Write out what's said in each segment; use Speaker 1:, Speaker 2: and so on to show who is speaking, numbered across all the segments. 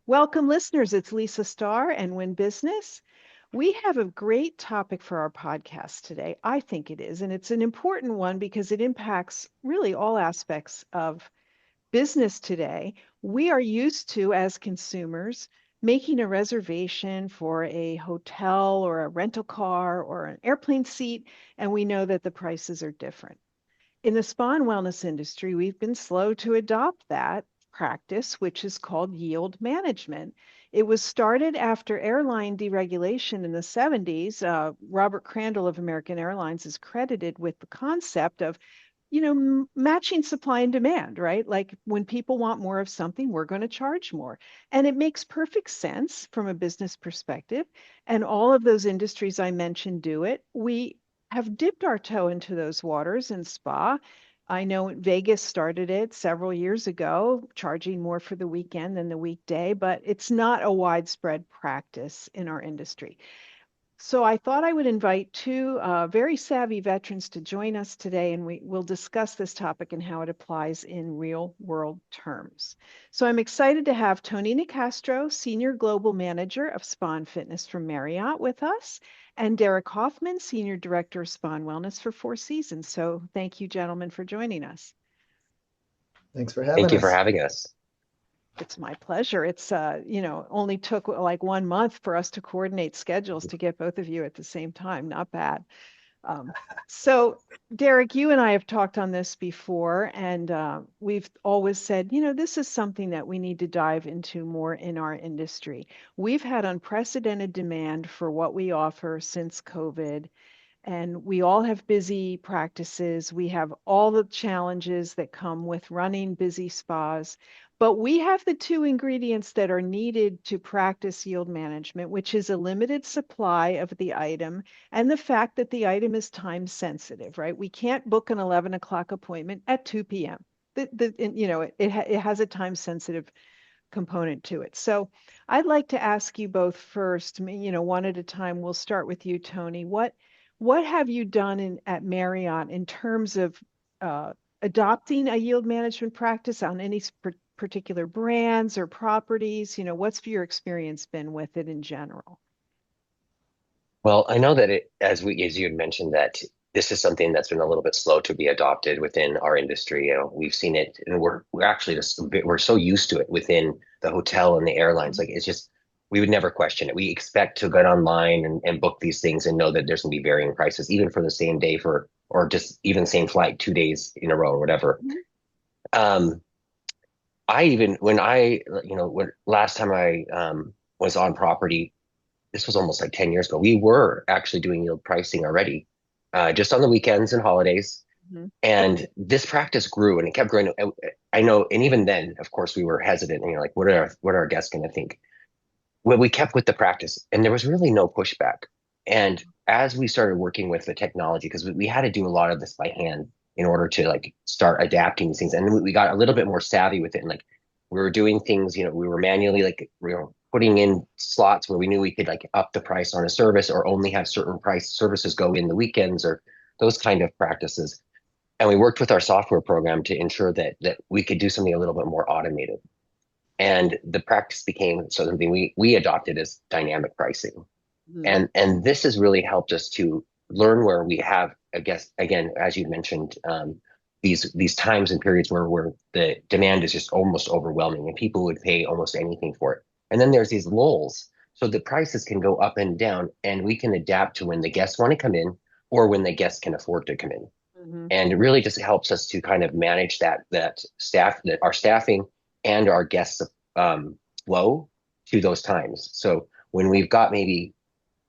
Speaker 1: Welcome, listeners. It's Lisa Starr and Win Business. We have a great topic for our podcast today. I think it is, and it's an important one because it impacts really all aspects of business today. We are used to, as consumers, making a reservation for a hotel or a rental car or an airplane seat, and we know that the prices are different. In the spa and wellness industry, we've been slow to adopt that practice, which is called yield management. It was started after airline deregulation in the 70s. Robert Crandall of American Airlines is credited with the concept of, matching supply and demand, right? Like when people want more of something, we're going to charge more. And it makes perfect sense from a business perspective. And all of those industries I mentioned do it. We have dipped our toe into those waters in spa. I know Vegas started it several years ago, charging more for the weekend than the weekday, but it's not a widespread practice in our industry. So I thought I would invite two very savvy veterans to join us today, and we will discuss this topic and how it applies in real world terms. So I'm excited to have Tony Nicastro, Senior Global Manager of Spa and Fitness from Marriott with us, and Derek Hofmann, Senior Director of Spa and Wellness for Four Seasons. So thank you, gentlemen, for joining us.
Speaker 2: Thanks for
Speaker 3: Thank
Speaker 2: having
Speaker 3: you for
Speaker 2: us.
Speaker 3: having us.
Speaker 1: It's my pleasure. It's only took like 1 month for us to coordinate schedules to get both of you at the same time. Not bad. So, Derek, you and I have talked on this before, and we've always said, this is something that we need to dive into more in our industry. We've had unprecedented demand for what we offer since COVID, and we all have busy practices. We have all the challenges that come with running busy spas, but we have the two ingredients that are needed to practice yield management, which is a limited supply of the item and the fact that the item is time sensitive, right? We can't book an 11 o'clock appointment at 2 p.m. It has a time sensitive component to it. So I'd like to ask you both first, one at a time. We'll start with you, Tony. What have you done at Marriott in terms of adopting a yield management practice on any particular brands or properties? What's your experience been with it in general?
Speaker 3: Well, I know that as you had mentioned, that this is something that's been a little bit slow to be adopted within our industry. We've seen it, and we're actually we're so used to it within the hotel and the airlines. Like it's just we would never question it. We expect to get online and book these things and know that there's going to be varying prices, even for the same day or just even same flight 2 days in a row or whatever. Um, I even when last time I was on property, this was almost like 10 years ago. We were actually doing yield pricing already, just on the weekends and holidays.
Speaker 1: Mhm.
Speaker 3: And this practice grew and it kept growing. I know, and even then, of course, we were hesitant. And you're like, what are our guests going to think? Well, we kept with the practice, and there was really no pushback. And as we started working with the technology, because we had to do a lot of this by hand in order to like start adapting these things, and we got a little bit more savvy with it, and like we were doing things, we were manually like putting in slots where we knew we could like up the price on a service or only have certain price services go in the weekends or those kind of practices. And we worked with our software program to ensure that we could do something a little bit more automated. And the practice became something we adopted as dynamic pricing.
Speaker 1: Mhm.
Speaker 3: And this has really helped us to learn where we have, I guess, again, as you mentioned, these times and periods where the demand is just almost overwhelming and people would pay almost anything for it. And then there's these lulls. So the prices can go up and down, and we can adapt to when the guests want to come in or when the guests can afford to come in.
Speaker 1: Mhm.
Speaker 3: And it really just helps us to kind of manage that our staffing and our guests flow to those times. So when we've got maybe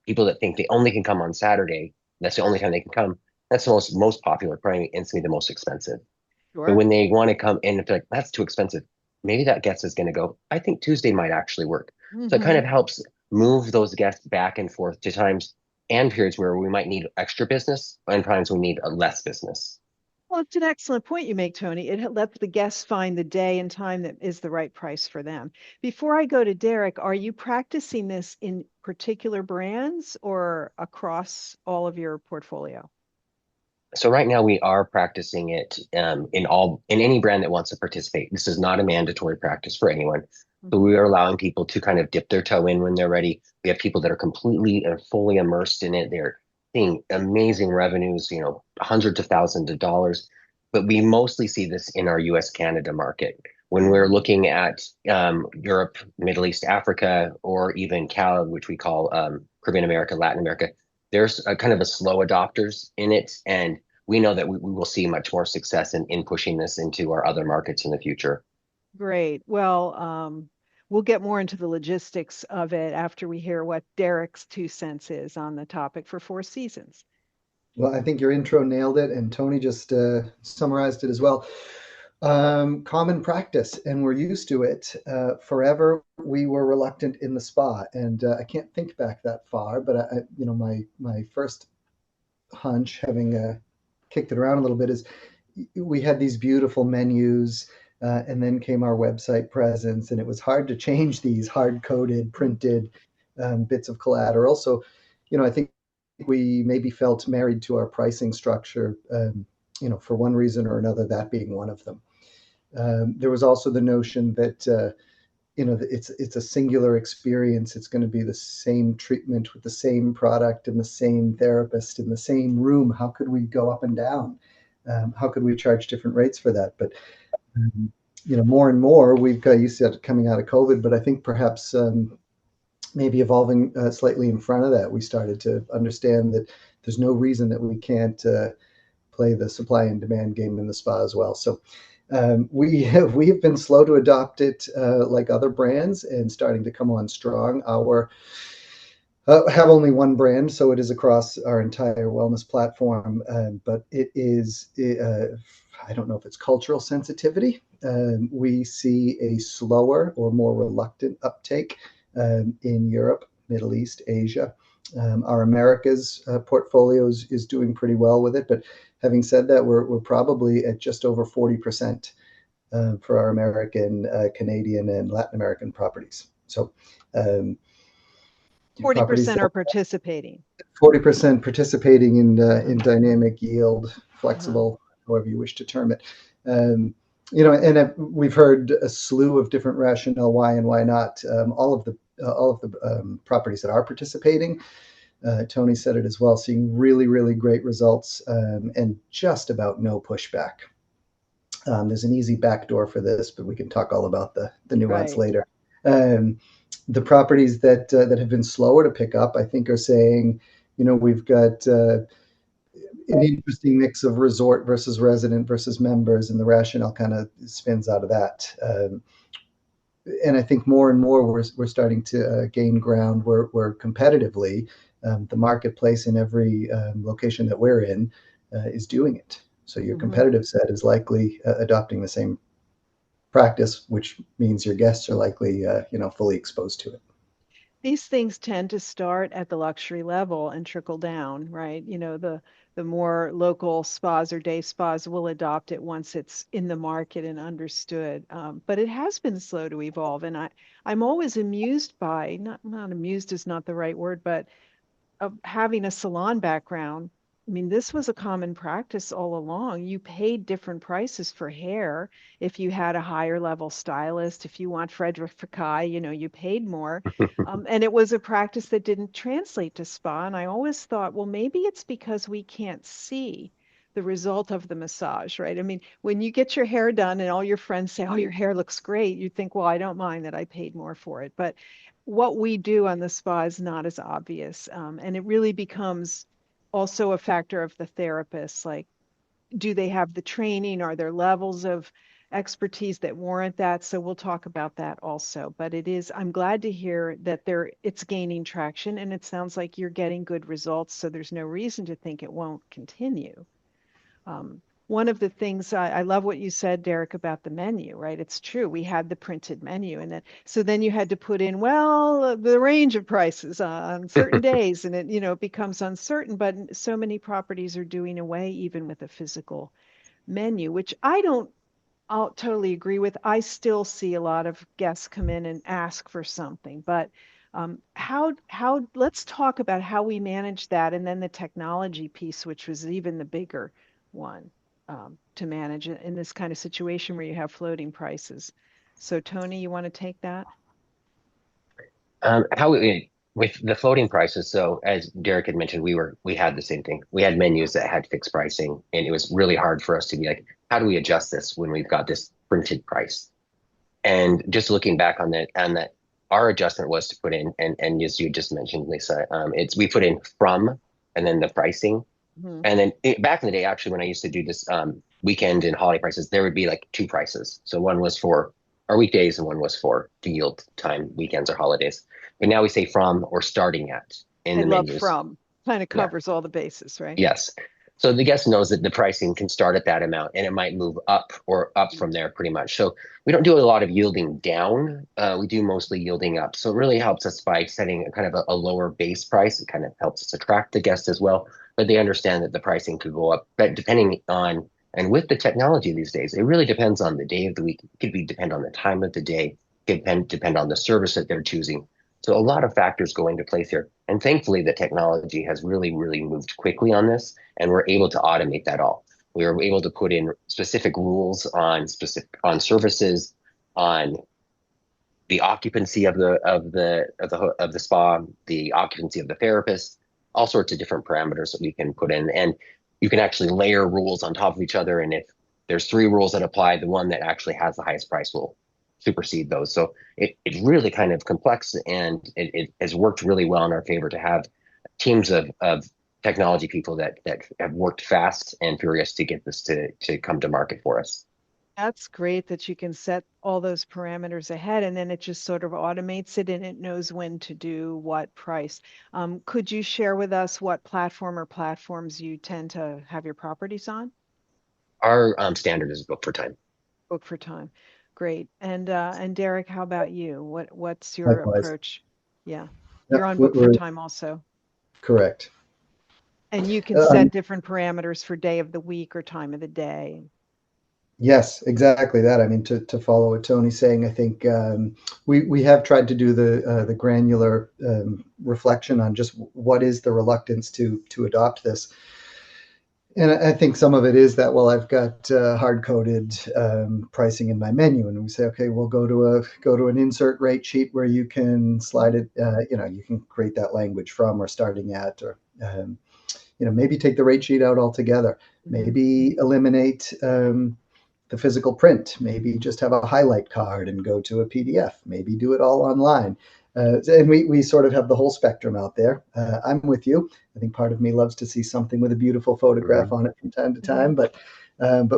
Speaker 3: people that think they only can come on Saturday, that's the only time they can come. That's the most popular, probably instantly the most expensive. But
Speaker 1: Sure.
Speaker 3: when they want to come in, if they're like, that's too expensive, maybe that guest is going to go, I think Tuesday might actually work. So it kind
Speaker 1: Hmm.
Speaker 3: of helps move those guests back and forth to times and periods where we might need extra business and times we need a less business.
Speaker 1: Well, it's an excellent point you make, Tony. It lets the guests find the day and time that is the right price for them. Before I go to Derek, are you practicing this in particular brands or across all of your portfolio?
Speaker 3: So right now we are practicing it in any brand that wants to participate. This is not a mandatory practice for anyone. So
Speaker 1: Mhm.
Speaker 3: we are allowing people to kind of dip their toe in when they're ready. We have people that are completely and fully immersed in it. They're seeing amazing revenues, hundreds of thousands of dollars. But we mostly see this in our US Canada market. When we're
Speaker 1: Mhm.
Speaker 3: looking at Europe, Middle East, Africa, or even CAL, which we call Caribbean America, Latin America, there's a kind of a slow adopters in it. And we know that we will see much more success in pushing this into our other markets in the future.
Speaker 1: Great. Well, we'll get more into the logistics of it after we hear what Derek's 2 cents is on the topic for Four Seasons.
Speaker 2: Well, I think your intro nailed it, and Tony just summarized it as well. Common practice, and we're used to it. Forever, we were reluctant in the spa, and I can't think back that far. But my first hunch, having kicked it around a little bit, is we had these beautiful menus, and then came our website presence, and it was hard to change these hard coded, printed bits of collateral. So, I think we maybe felt married to our pricing structure, for one reason or another, that being one of them. There was also the notion that it's a singular experience. It's going to be the same treatment with the same product and the same therapist in the same room. How could we go up and down? How could we charge different rates for that? But um, more and more we've got used to it coming out of COVID. But I think perhaps maybe evolving slightly in front of that, we started to understand that there's no reason that we can't play the supply and demand game in the spa as well. So we have been slow to adopt it, like other brands, and starting to come on strong. Our have only one brand, so it is across our entire wellness platform. But it is, I don't know if it's cultural sensitivity. We see a slower or more reluctant uptake in Europe, Middle East, Asia. Our Americas portfolios is doing pretty well with it, but having said that, we're probably at just over 40% for our American, Canadian, and Latin American properties. So um, properties
Speaker 1: 40% are participating.
Speaker 2: 40% participating
Speaker 1: Uh-huh.
Speaker 2: in dynamic yield,
Speaker 1: Uh-huh.
Speaker 2: flexible, however you wish to term it. Um, and we've heard a slew of different rationale why and why not. All of the properties that are participating, Tony said it as well, seeing really, really great results, and just about no pushback. There's an easy backdoor for this, but we can talk all about the nuance
Speaker 1: Right.
Speaker 2: later. Um, the properties that have been slower to pick up, I think, are saying, we've got an interesting mix of resort versus resident versus members, and the rationale kind of spins out of that. And I think more and more we're starting to gain ground where competitively, the marketplace in every location that we're in is doing it. So your
Speaker 1: Hmm.
Speaker 2: competitive set is likely adopting the same practice, which means your guests are likely, fully exposed to it.
Speaker 1: These things tend to start at the luxury level and trickle down, right? The more local spas or day spas will adopt it once it's in the market and understood. But it has been slow to evolve, and I'm always amused by, not amused is not the right word, but of having a salon background. I mean, this was a common practice all along. You paid different prices for hair if you had a higher level stylist. If you want Frederick Fekkai, you paid more. And it was a practice that didn't translate to spa. And I always thought, well, maybe it's because we can't see the result of the massage, right? I mean, when you get your hair done and all your friends say, oh, your hair looks great, you think, well, I don't mind that I paid more for it. But what we do on the spa is not as obvious. And it really becomes also a factor of the therapist. Like, do they have the training? Are there levels of expertise that warrant that? So we'll talk about that also. But I'm glad to hear that it's gaining traction and it sounds like you're getting good results. So there's no reason to think it won't continue. One of the things I love what you said, Derek, about the menu, right? It's true. We had the printed menu, and then you had to put in, well, the range of prices on certain days, and it becomes uncertain. But so many properties are doing away even with a physical menu, which I'll totally agree with. I still see a lot of guests come in and ask for something, but let's talk about how we manage that, and then the technology piece, which was even the bigger one, to manage it in this kind of situation where you have floating prices. So Tony, you want to take that?
Speaker 3: With the floating prices, so as Derek had mentioned, we had the same thing. We had menus that had fixed pricing, and it was really hard for us to be like, how do we adjust this when we've got this printed price? And just looking back on that, our adjustment was to put in, and as you just mentioned, Lisa, we put in from and then the pricing.
Speaker 1: Mhm.
Speaker 3: And then back in the day, actually, when I used to do this weekend and holiday prices, there would be like two prices. So one was for our weekdays and one was for the yield time, weekends or holidays. But now we say from or starting at in
Speaker 1: I
Speaker 3: the
Speaker 1: love
Speaker 3: menus.
Speaker 1: from. Kind of
Speaker 3: Yeah.
Speaker 1: covers all the bases, right?
Speaker 3: Yes. So the guest knows that the pricing can start at that amount and it might move up or up from there pretty much. So we don't do a lot of yielding down. We do mostly yielding up. So it really helps us by setting a kind of a lower base price. It kind of helps us attract the guests as well. But they understand that the pricing could go up. But depending on, and with the technology these days, it really depends on the day of the week. It could be depend on the time of the day. It could depend on the service that they're choosing. So a lot of factors go into place here. And thankfully, the technology has really, really moved quickly on this, and we're able to automate that all. We were able to put in specific rules on services, on the occupancy of the spa, the occupancy of the therapist, all sorts of different parameters that we can put in. And you can actually layer rules on top of each other. And if there's three rules that apply, the one that actually has the highest price will supersede those. So it's really kind of complex, and it has worked really well in our favor to have teams of technology people that have worked fast and furious to get this to come to market for us.
Speaker 1: That's great that you can set all those parameters ahead and then it just sort of automates it and it knows when to do what price. Could you share with us what platform or platforms you tend to have your properties on?
Speaker 3: Our standard is book for time.
Speaker 1: Book for time. Great. And Derek, how about you? What's your
Speaker 2: Likewise.
Speaker 1: approach? Yeah.
Speaker 2: Yeah,
Speaker 1: You're on book for
Speaker 2: we're
Speaker 1: time also.
Speaker 2: correct.
Speaker 1: And you can
Speaker 2: Um,
Speaker 1: set different parameters for day of the week or time of the day.
Speaker 2: yes, exactly that. I mean, to follow what Tony's saying, I think we have tried to do the granular reflection on just what is the reluctance to adopt this. And I think some of it is that, well, I've got hard-coded pricing in my menu, and we say, okay, we'll go to an insert rate sheet where you can slide it. You can create that language from or starting at, or maybe take the rate sheet out altogether.
Speaker 1: Mhm.
Speaker 2: Maybe eliminate the physical print. Maybe just have a highlight card and go to a PDF. Maybe do it all online. And we sort of have the whole spectrum out there. I'm with you. I think part of me loves to see something with a beautiful photograph on it from time to time, but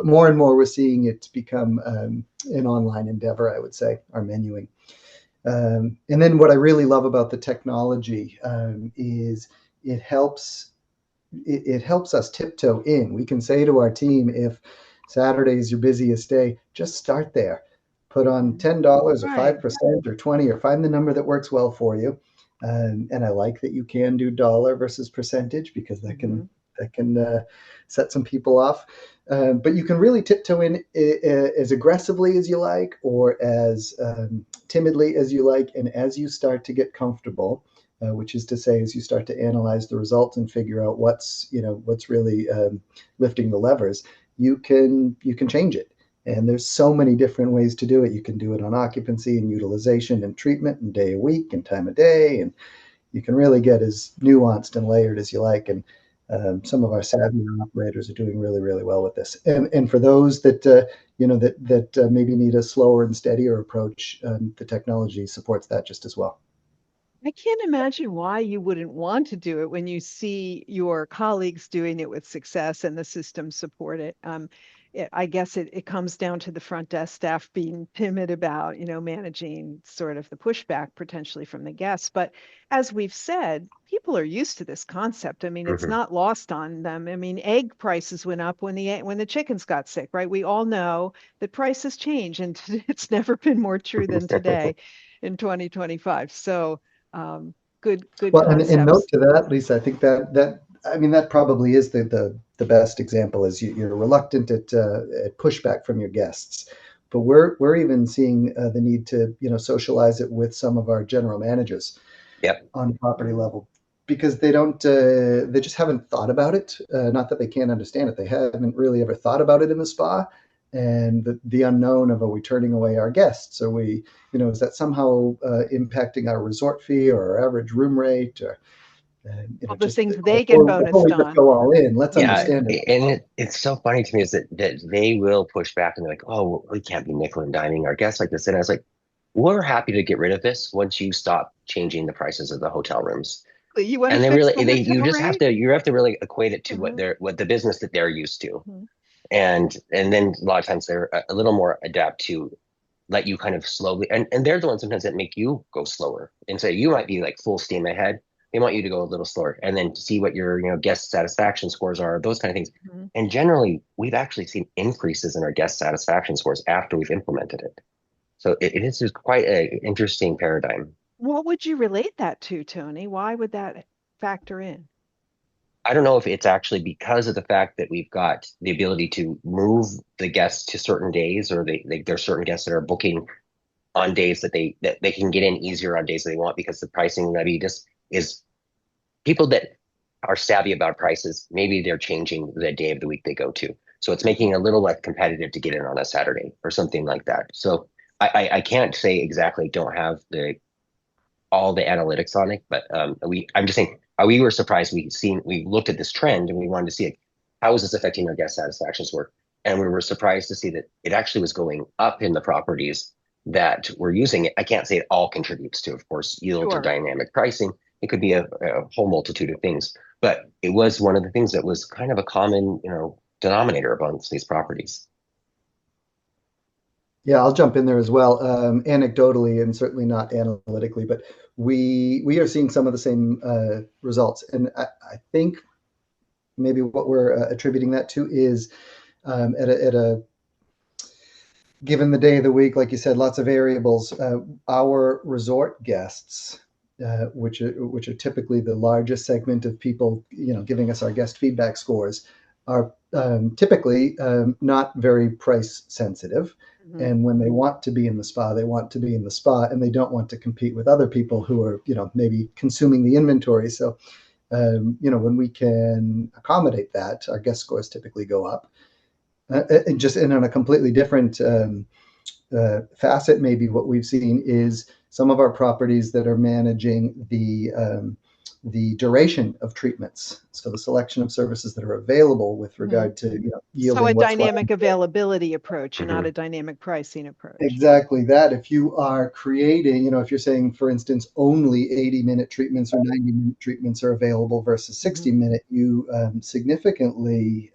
Speaker 2: more and more we're seeing it become an online endeavor, I would say, our menuing. And then what I really love about the technology is it helps it helps us tiptoe in. We can say to our team, if Saturday is your busiest day, just start there. Put on $10 or
Speaker 1: Right.
Speaker 2: 5% or 20, or find the number that works well for you. And I like that you can do dollar versus percentage, because
Speaker 1: Mhm.
Speaker 2: that can set some people off. But you can really tiptoe in as aggressively as you like, or as timidly as you like. And as you start to get comfortable, which is to say, as you start to analyze the results and figure out what's really lifting the levers, you can change it. And there's so many different ways to do it. You can do it on occupancy and utilization and treatment and day of week and time of day, and you can really get as nuanced and layered as you like. And some of our savvier operators are doing really, really well with this. And for those that maybe need a slower and steadier approach, the technology supports that just as well.
Speaker 1: I can't imagine why you wouldn't want to do it when you see your colleagues doing it with success and the system support it. I guess it comes down to the front desk staff being timid about, managing sort of the pushback potentially from the guests. But as we've said, people are used to this concept. I mean, it's
Speaker 3: Mm-hmm.
Speaker 1: not lost on them. I mean, egg prices went up when the chickens got sick, right? We all know that prices change, and it's never been more true than today in 2025. So good
Speaker 2: Well, and note
Speaker 1: concepts.
Speaker 2: to that, Lisa, I think that I mean that probably is the best example. Is you're reluctant at pushback from your guests, but we're even seeing the need to socialize it with some of our general managers
Speaker 3: Yep.
Speaker 2: on property
Speaker 1: Mm,
Speaker 2: level, because they just haven't thought about it. Not that they can't understand it, they haven't really ever thought about it in the spa. and the unknown of, are we turning away our guests? Are we, is that somehow impacting our resort fee or our average room rate? Or
Speaker 1: All the
Speaker 2: just
Speaker 1: things they get
Speaker 2: before we
Speaker 1: bonused
Speaker 2: just
Speaker 1: on.
Speaker 2: go all in, let's
Speaker 3: Yeah,
Speaker 2: understand it.
Speaker 3: and it's so funny to me is that they will push back and they're like, oh, we can't be nickel and diming our guests like this. And I was like, we're happy to get rid of this once you stop changing the prices of the hotel rooms.
Speaker 1: You want to
Speaker 3: And they
Speaker 1: fix
Speaker 3: really,
Speaker 1: the
Speaker 3: you
Speaker 1: hotel
Speaker 3: just have
Speaker 1: rate?
Speaker 3: to, you have to really equate it to
Speaker 1: Mhm,
Speaker 3: what the business that they're used to.
Speaker 1: mhm.
Speaker 3: And then a lot of times they're a little more adapt to let you kind of slowly, and they're the ones sometimes that make you go slower. And so you might be like full steam ahead. They want you to go a little slower and then to see what your, guest satisfaction scores are, those kind of things.
Speaker 1: Mhm.
Speaker 3: And generally, we've actually seen increases in our guest satisfaction scores after we've implemented it. So it is just quite an interesting paradigm.
Speaker 1: What would you relate that to, Tony? Why would that factor in?
Speaker 3: I don't know if it's actually because of the fact that we've got the ability to move the guests to certain days, or there's certain guests that are booking on days that they can get in easier on days that they want because the pricing levy just is people that are savvy about prices. Maybe they're changing the day of the week they go to, so it's making it a little less competitive to get in on a Saturday or something like that. So I can't say exactly. Don't have the all the analytics on it, but I'm just saying we were surprised. We looked at this trend and we wanted to see it. How is this affecting our guest satisfaction score? And we were surprised to see that it actually was going up in the properties that were using it. I can't say it all contributes to, of course, yield or
Speaker 1: Sure.
Speaker 3: dynamic pricing. It could be a whole multitude of things, but it was one of the things that was kind of a common, denominator amongst these properties.
Speaker 2: Yeah, I'll jump in there as well. Anecdotally, and certainly not analytically, but we are seeing some of the same results, and I think maybe what we're attributing that to is at a given the day of the week, like you said, lots of variables. Our resort guests, which are typically the largest segment of people, giving us our guest feedback scores, are typically not very price sensitive.
Speaker 1: Mhm.
Speaker 2: And when they want to be in the spa, they want to be in the spa, and they don't want to compete with other people who are, maybe consuming the inventory. So, when we can accommodate that, our guest scores typically go up. And just in on a completely different facet, maybe what we've seen is some of our properties that are managing the duration of treatments. So the selection of services that are available with
Speaker 1: Mhm.
Speaker 2: regard to
Speaker 1: So a
Speaker 2: yielding what's right.
Speaker 1: dynamic availability approach and not
Speaker 3: Mhm.
Speaker 1: a dynamic pricing approach.
Speaker 2: Exactly that. If you are creating, if you're saying, for instance, only 80-minute treatments or 90-minute treatments are available versus
Speaker 1: Mhm.
Speaker 2: 60-minute, you significantly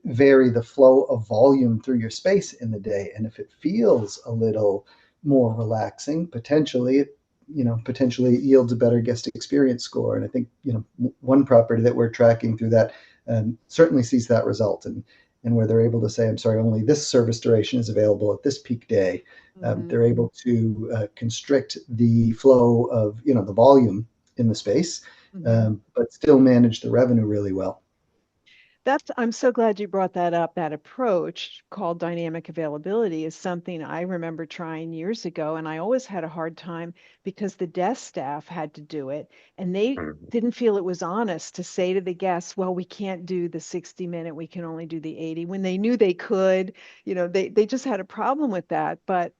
Speaker 2: vary the flow of volume through your space in the day. And if it feels a little more relaxing, potentially yields a better guest experience score. And I think, one property that we're tracking through that certainly sees that result. And where they're able to say, I'm sorry, only this service duration is available at this peak day.
Speaker 1: Mhm.
Speaker 2: They're able to constrict the flow of, the volume in the space,
Speaker 1: Mhm.
Speaker 2: but still manage the revenue really well.
Speaker 1: I'm so glad you brought that up. That approach called dynamic availability is something I remember trying years ago, and I always had a hard time because the desk staff had to do it, and they
Speaker 3: Mhm.
Speaker 1: didn't feel it was honest to say to the guests, well, we can't do the 60-minute, we can only do the 80, when they knew they could. They just had a problem with that. But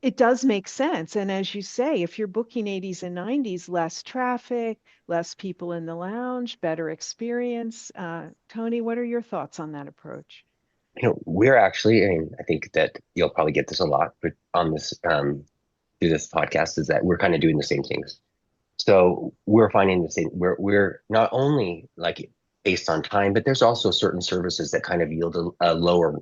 Speaker 1: it does make sense. And as you say, if you're booking 80s and 90s, less traffic, less people in the lounge, better experience. Tony, what are your thoughts on that approach?
Speaker 3: We're actually, I mean, I think that you'll probably get this a lot, but on this through this podcast is that we're kind of doing the same things. So we're finding the same. We're not only like based on time, but there's also certain services that kind of yield a lower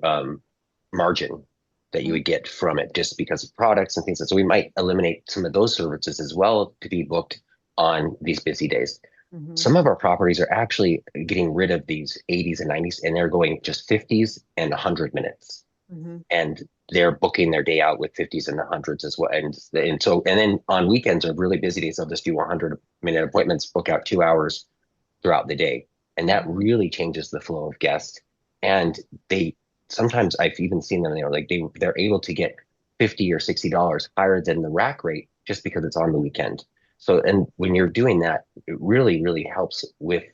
Speaker 3: margin that you
Speaker 1: Mhm.
Speaker 3: would get from it just because of products and things. So we might eliminate some of those services as well to be booked on these busy days.
Speaker 1: Mhm.
Speaker 3: Some of our properties are actually getting rid of these 80s and 90s, and they're going just 50s and 100 minutes.
Speaker 1: Mhm.
Speaker 3: And they're booking their day out with 50s and 100s as well. And then on weekends or really busy days, they'll just do 100-minute appointments, book out 2 hours throughout the day. And that
Speaker 1: Mhm.
Speaker 3: really changes the flow of guests. And they sometimes I've even seen them, they're able to get $50 or $60 higher than the rack rate just because it's on the weekend. So, and when you're doing that, it really, really helps with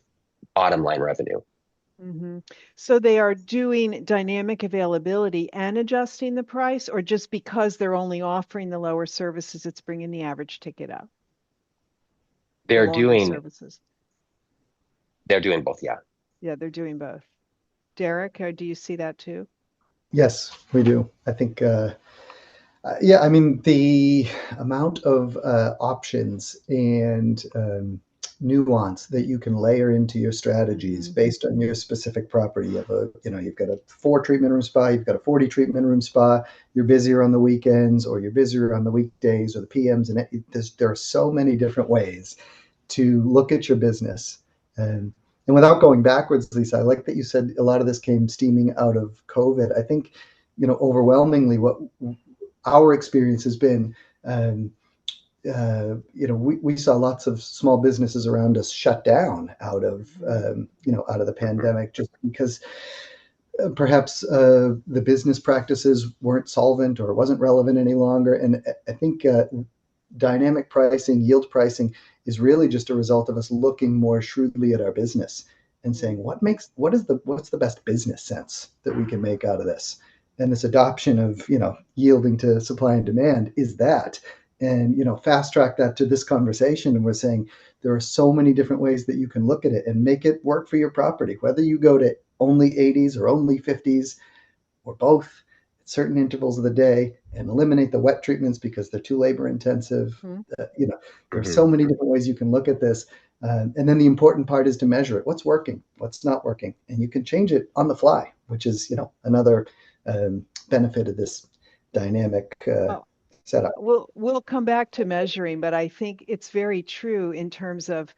Speaker 3: bottom line revenue.
Speaker 1: So they are doing dynamic availability and adjusting the price, or just because they're only offering the lower services, it's bringing the average ticket up, the
Speaker 3: They're
Speaker 1: longer
Speaker 3: doing
Speaker 1: services.
Speaker 3: they're doing both, yeah.
Speaker 1: Yeah, they're doing both. Derek, do you see that too?
Speaker 2: Yes, we do. I think, yeah, I mean, the amount of options and nuance that you can layer into your strategies
Speaker 1: Mm-hmm.
Speaker 2: based on your specific property. You've got a 4 treatment room spa, you've got a 40 treatment room spa. You're busier on the weekends, or you're busier on the weekdays or the PMs, and there are so many different ways to look at your business. And without going backwards, Lisa, I like that you said a lot of this came steaming out of COVID. I think, overwhelmingly what our experience has been, um, we saw lots of small businesses around us shut down out of the pandemic, just because perhaps the business practices weren't solvent or wasn't relevant any longer. And I think dynamic pricing, yield pricing, is really just a result of us looking more shrewdly at our business and saying, what's the best business sense that we can make out of this? And this adoption of, yielding to supply and demand is that. And, fast track that to this conversation. And we're saying there are so many different ways that you can look at it and make it work for your property, whether you go to only 80s or only 50s or both at certain intervals of the day, and eliminate the wet treatments because they're too labor intensive.
Speaker 1: Mm-hmm.
Speaker 2: There are
Speaker 3: Hmm.
Speaker 2: so many different ways you can look at this. And then the important part is to measure it. What's working? What's not working? And you can change it on the fly, which is, another benefit of this dynamic
Speaker 1: Oh,
Speaker 2: setup.
Speaker 1: we'll come back to measuring, but I think it's very true in terms of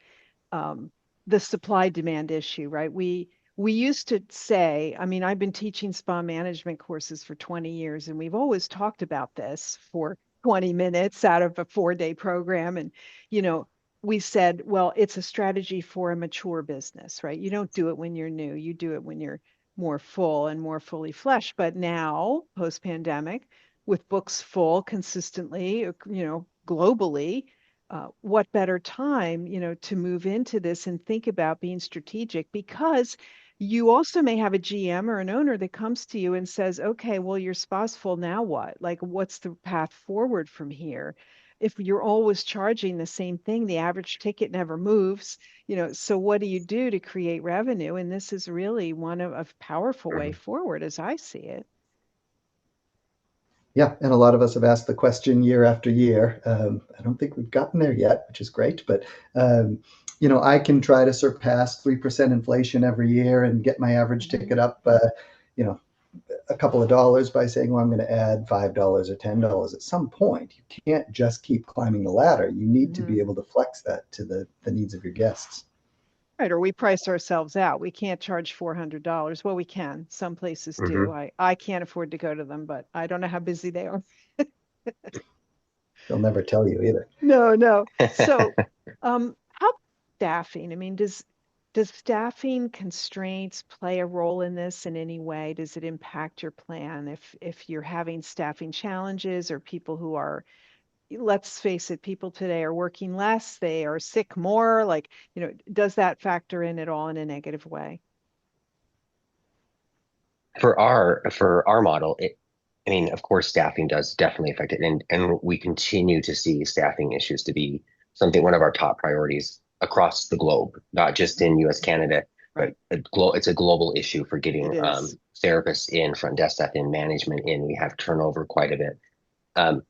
Speaker 1: um, the supply demand issue, right? We used to say, I mean, I've been teaching spa management courses for 20 years, and we've always talked about this for 20 minutes out of a 4-day program. And, you know, we said, well, it's a strategy for a mature business, right? You don't do it when you're new, you do it when you're more full and more fully fleshed. But now, post pandemic, with books full consistently, globally, what better time, to move into this and think about being strategic, because you also may have a GM or an owner that comes to you and says, okay, well, your spa's full, now what? Like, what's the path forward from here? If you're always charging the same thing, the average ticket never moves, so what do you do to create revenue? And this is really one of a powerful way
Speaker 3: Hmm.
Speaker 1: forward as I see it.
Speaker 2: Yeah, and a lot of us have asked the question year after year. I don't think we've gotten there yet, which is great. But I can try to surpass 3% inflation every year and get my average
Speaker 1: Mhm.
Speaker 2: ticket up, you know, a couple of dollars by saying, well, I'm going to add $5 or $10. At some point, you can't just keep climbing the ladder. You need to
Speaker 1: Mhm.
Speaker 2: be able to flex that to the needs of your guests.
Speaker 1: Right, or we price ourselves out. We can't charge $400. Well, we can. Some places do.
Speaker 3: Hmm.
Speaker 1: I can't afford to go to them, but I don't know how busy they are.
Speaker 2: They'll never tell you either.
Speaker 1: No, no. So, how about staffing? I mean, does staffing constraints play a role in this in any way? Does it impact your plan if you're having staffing challenges, or people who are, let's face it, people today are working less, they are sick more, like, does that factor in at all in a negative way?
Speaker 3: For our model, I mean, of course, staffing does definitely affect it, and we continue to see staffing issues to be one of our top priorities across the globe, not just in U.S. Canada, but
Speaker 1: Right.
Speaker 3: it's a global issue for
Speaker 1: It
Speaker 3: getting
Speaker 1: is.
Speaker 3: therapists in, front desk staff in, management in. We have turnover quite a bit. Um,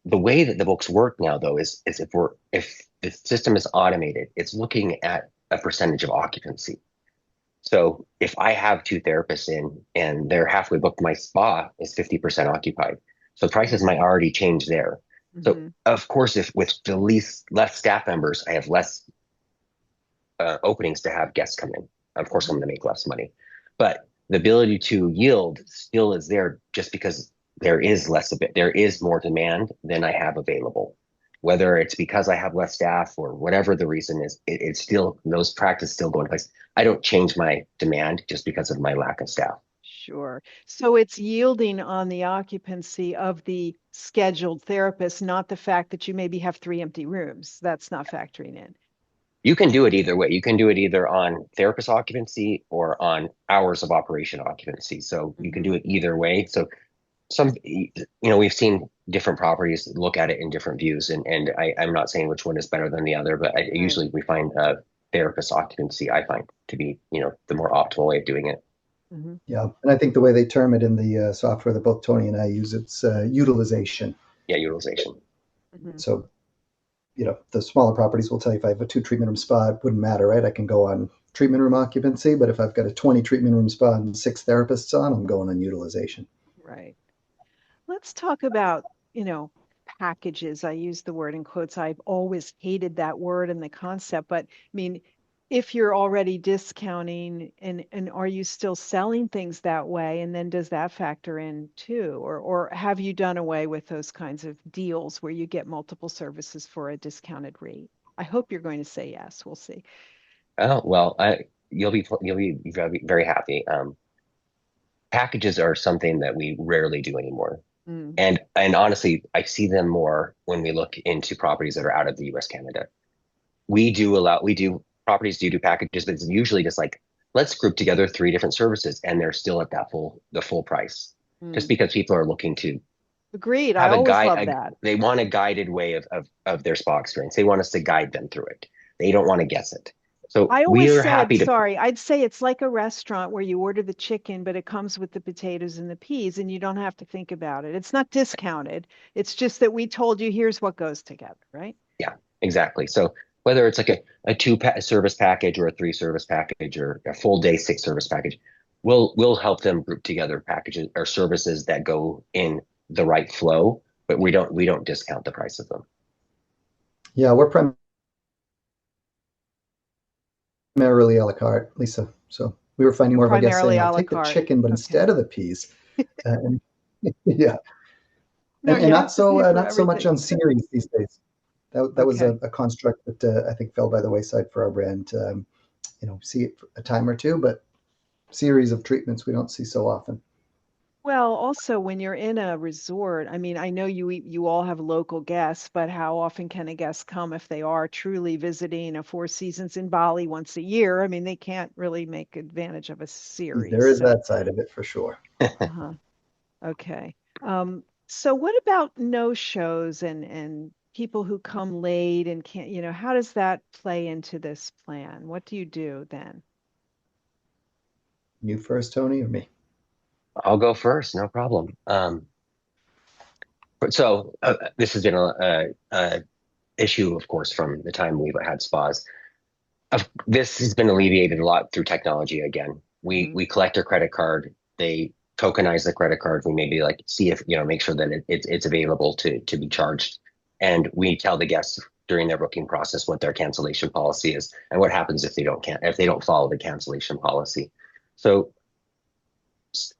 Speaker 3: the way that the books work now, though, is if the system is automated, it's looking at a percentage of occupancy. So if I have two therapists in and they're halfway booked, my spa is 50% occupied. So prices might already change there. So
Speaker 1: Mm-hmm.
Speaker 3: of course, if with the least less staff members, I have less openings to have guests come in. Of course, I'm
Speaker 1: Mm-hmm.
Speaker 3: going to make less money, but the ability to yield still is there, just because there is more demand than I have available. Whether it's because I have less staff or whatever the reason is, it's still, those practices still go in place. I don't change my demand just because of my lack of staff.
Speaker 1: Sure. So it's yielding on the occupancy of the scheduled therapist, not the fact that you maybe have 3 empty rooms. That's not factoring in.
Speaker 3: You can do it either way. You can do it either on therapist occupancy or on hours of operation occupancy. So you can do it either way. So we've seen different properties look at it in different views, and I'm not saying which one is better than the other, but
Speaker 1: Right.
Speaker 3: usually we find therapist occupancy, I find to be, the more optimal way of doing it.
Speaker 2: Yeah, and I think the way they term it in the software that both Tony and I use, it's utilization.
Speaker 3: Yeah, utilization.
Speaker 2: So, the smaller properties will tell you if I have a 2 treatment room spa, it wouldn't matter, right? I can go on treatment room occupancy, but if I've got a 20 treatment room spa and 6 therapists on, I'm going on utilization.
Speaker 1: Right. Let's talk about, packages. I use the word in quotes. I've always hated that word and the concept, but I mean, if you're already discounting and are you still selling things that way? And then does that factor in too? Or have you done away with those kinds of deals where you get multiple services for a discounted rate? I hope you're going to say yes. We'll see.
Speaker 3: Oh, well, you'll be very, very happy. Packages are something that we rarely do anymore. And honestly, I see them more when we look into properties that are out of the US, Canada. Properties do packages, but it's usually just like, let's group together 3 different services and they're still at the full price. Just because people are looking to
Speaker 1: Agreed. I
Speaker 3: have a
Speaker 1: always love
Speaker 3: guide,
Speaker 1: that.
Speaker 3: they want a guided way of their spa experience. They want us to guide them through it. They don't want to guess it. So
Speaker 1: I
Speaker 3: we
Speaker 1: always
Speaker 3: are
Speaker 1: said,
Speaker 3: happy to,
Speaker 1: sorry, I'd say it's like a restaurant where you order the chicken, but it comes with the potatoes and the peas, and you don't have to think about it. It's not discounted. It's just that we told you here's what goes together, right?
Speaker 3: yeah, exactly. So whether it's like a service package or a 3 service package or a full day 6 service package, we'll help them group together packages or services that go in the right flow, but we don't discount the price of them.
Speaker 2: Yeah, we're primarily a la carte, Lisa. So we were finding more of our guests saying, I'll take the chicken, but instead of the peas. And yeah. And not so much on series these days. That was a construct that I think fell by the wayside for our brand. See it for a time or two, but series of treatments we don't see so often.
Speaker 1: Well, also when you're in a resort, I mean, I know you all have local guests, but how often can a guest come if they are truly visiting a Four Seasons in Bali once a year? I mean, they can't really make advantage of a series.
Speaker 2: There is that side of it for sure.
Speaker 1: Okay. So what about no-shows and people who come late and can't, how does that play into this plan? What do you do then?
Speaker 2: You first, Tony, or me?
Speaker 3: I'll go first, no problem. So this has been a issue, of course, from the time we've had spas. This has been alleviated a lot through technology. Again, we collect their credit card. They tokenize the credit card. We maybe like see if make sure that it's available to be charged, and we tell the guests during their booking process what their cancellation policy is and what happens if they don't follow the cancellation policy. So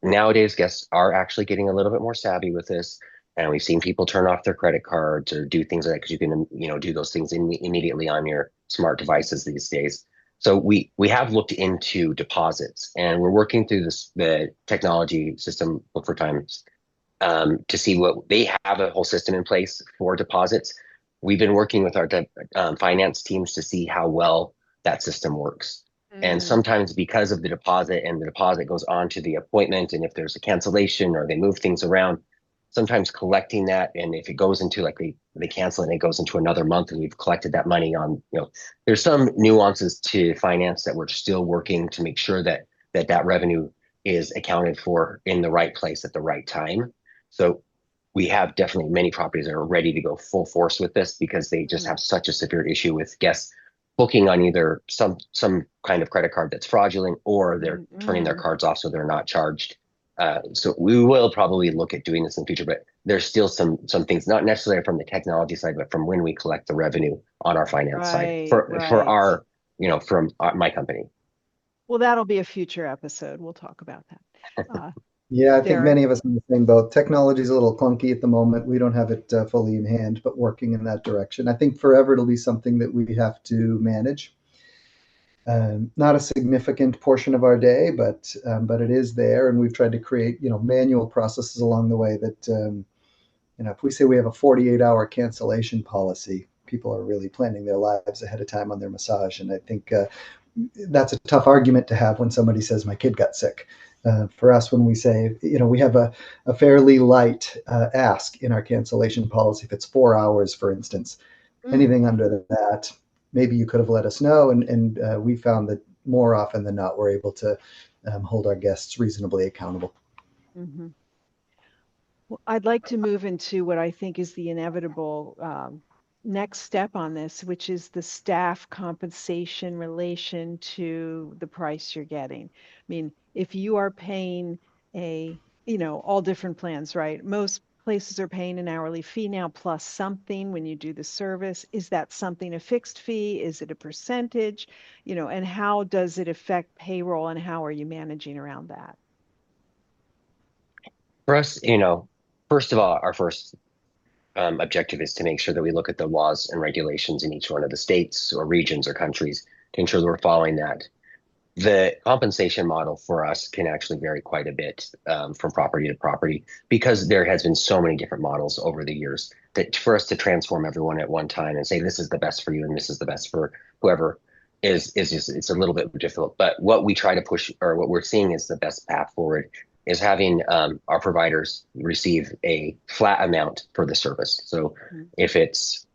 Speaker 3: nowadays, guests are actually getting a little bit more savvy with this, and we've seen people turn off their credit cards or do things like that because you can, do those things immediately on your smart devices these days. So we have looked into deposits, and we're working through the technology system, Book for Times, to see what they have a whole system in place for deposits. We've been working with our finance teams to see how well that system works. And sometimes because of the deposit and the deposit goes on to the appointment, and if there's a cancellation or they move things around, sometimes collecting that, and if it goes into like they cancel it and it goes into another month and we've collected that money on, there's some nuances to finance that we're still working to make sure that revenue is accounted for in the right place at the right time. So we have definitely many properties that are ready to go full force with this because they just have such a severe issue with guests booking on either some kind of credit card that's fraudulent or they're turning their cards off so they're not charged. So we will probably look at doing this in the future, but there's still some things, not necessarily from the technology side, but from when we collect the revenue on our finance side for our, from my company.
Speaker 1: Well, that'll be a future episode. We'll talk about that.
Speaker 2: Yeah, I think many of us in the same boat. Technology is a little clunky at the moment. We don't have it fully in hand, but working in that direction. I think forever it'll be something that we have to manage. Not a significant portion of our day, but it is there, and we've tried to create manual processes along the way that if we say we have a 48-hour cancellation policy, people are really planning their lives ahead of time on their massage. And I think that's a tough argument to have when somebody says my kid got sick. For us, when we say, we have a fairly light ask in our cancellation policy. If it's 4 hours, for instance, anything under that, maybe you could have let us know. And we found that more often than not, we're able to hold our guests reasonably accountable.
Speaker 1: Mm-hmm. Well, I'd like to move into what I think is the inevitable next step on this, which is the staff compensation relation to the price you're getting. I mean, if you are paying all different plans, right? Most places are paying an hourly fee now plus something when you do the service. Is that something a fixed fee? Is it a percentage? And how does it affect payroll, and how are you managing around that?
Speaker 3: For us, first of all, our first objective is to make sure that we look at the laws and regulations in each one of the states or regions or countries to ensure that we're following that. The compensation model for us can actually vary quite a bit from property to property, because there has been so many different models over the years that for us to transform everyone at one time and say this is the best for you and this is the best for whoever is just, it's a little bit difficult. But what we try to push, or what we're seeing is the best path forward, is having our providers receive a flat amount for the service. So if it's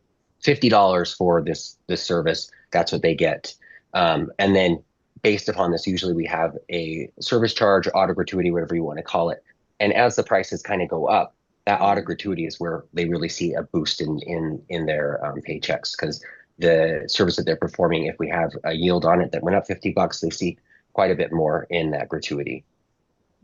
Speaker 3: $50 for this service, that's what they get. And then based upon this, usually we have a service charge, auto gratuity, whatever you want to call it. And as the prices kind of go up, that auto gratuity is where they really see a boost in their paychecks, because the service that they're performing, if we have a yield on it that went up $50, they see quite a bit more in that gratuity.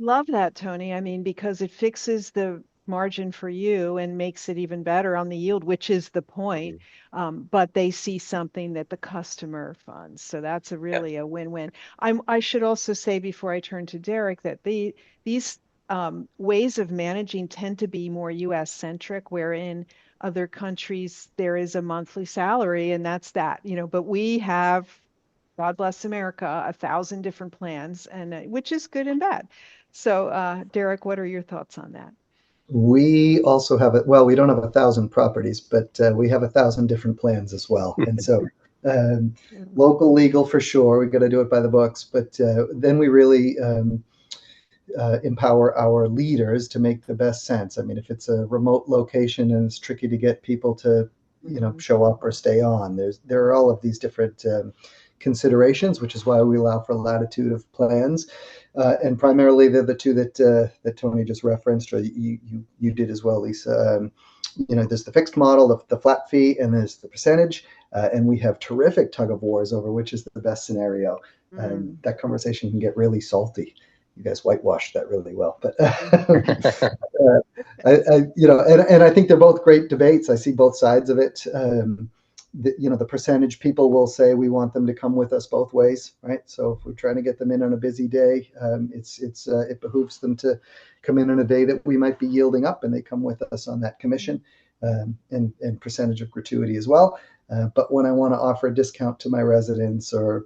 Speaker 1: Love that, Tony. I mean, because it fixes the margin for you and makes it even better on the yield, which is the point. But they see something that the customer funds. So that's really a win-win. I should also say, before I turn to Derek, that these ways of managing tend to be more US centric, wherein other countries there is a monthly salary and that's that, but we have, God bless America, 1,000 different plans, and which is good and bad. So, Derek, what are your thoughts on that?
Speaker 2: We also have we don't have 1,000 properties, but we have 1,000 different plans as well. And so local legal for sure, we've got to do it by the books, but then we really empower our leaders to make the best sense. I mean, if it's a remote location and it's tricky to get people to, show up or stay on, there are all of these different considerations, which is why we allow for latitude of plans. And primarily they're the two that Tony just referenced, or you did as well, Lisa. There's the fixed model, the flat fee, and there's the percentage. And we have terrific tug of wars over which is the best scenario. That conversation can get really salty. You guys whitewashed that really well, but I think they're both great debates. I see both sides of it. The percentage, people will say we want them to come with us both ways, right? So if we're trying to get them in on a busy day, it behooves them to come in on a day that we might be yielding up, and they come with us on that commission and percentage of gratuity as well. But when I want to offer a discount to my residents, or